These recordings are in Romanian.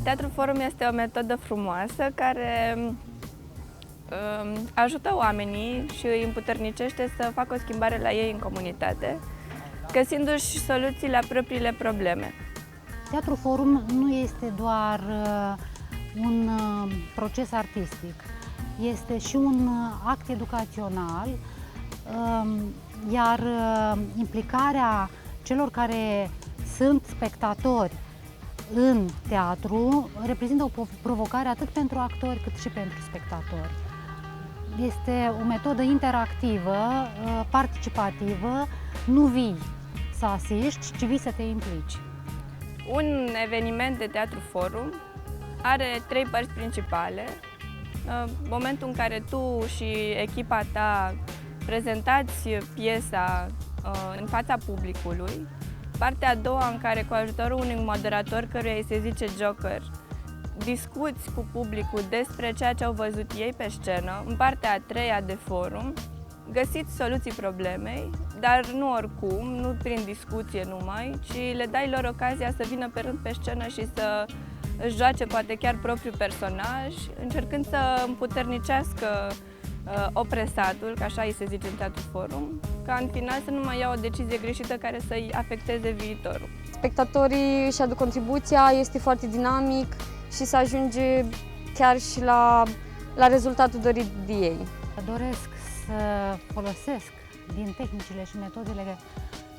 Teatru Forum este o metodă frumoasă care ajută oamenii și îi împuternicește să facă o schimbare la ei în comunitate, găsindu-și soluții la propriile probleme. Teatru Forum nu este doar un proces artistic, este și un act educațional, iar implicarea celor care sunt spectatori în teatru reprezintă o provocare atât pentru actori cât și pentru spectatori. Este o metodă interactivă, participativă, nu vii să asiști, ci vii să te implici. Un eveniment de Teatru Forum are 3 părți principale. Momentul în care tu și echipa ta prezentați piesa în fața publicului. Partea a doua în care, cu ajutorul unui moderator căruia îi se zice Joker, discuți cu publicul despre ceea ce au văzut ei pe scenă. În partea a treia de forum, găsiți soluții problemei, dar nu oricum, nu prin discuție numai, ci le dai lor ocazia să vină pe rând pe scenă și să își joace poate chiar propriul personaj, încercând să împuternicească opresatul, că așa îi se zice în Teatru Forum, ca în final să nu mai ia o decizie greșită care să-i afecteze viitorul. Spectatorii își aduc contribuția, este foarte dinamic și se ajunge chiar și la rezultatul dorit de ei. Doresc să folosesc din tehnicile și metodele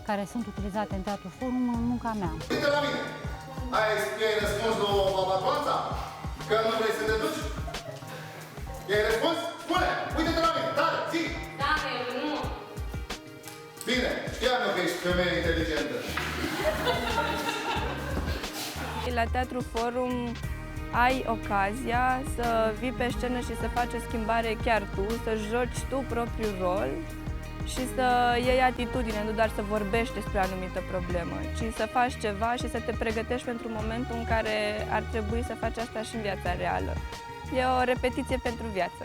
care sunt utilizate în Teatru Forum în munca mea. Uite la mine! Ai răspuns la abatoanța? Că nu vrei să te duci? I-ai răspuns? Spune! Uite-te la mine! Tare! Zi! Da, nu! Bine! Știam eu că ești femeie inteligentă. La Teatru Forum ai ocazia să vii pe scenă și să faci o schimbare chiar tu, să joci tu propriul rol și să iei atitudine, nu doar să vorbești despre o anumită problemă, ci să faci ceva și să te pregătești pentru momentul în care ar trebui să faci asta și în viața reală. E o repetiție pentru viață.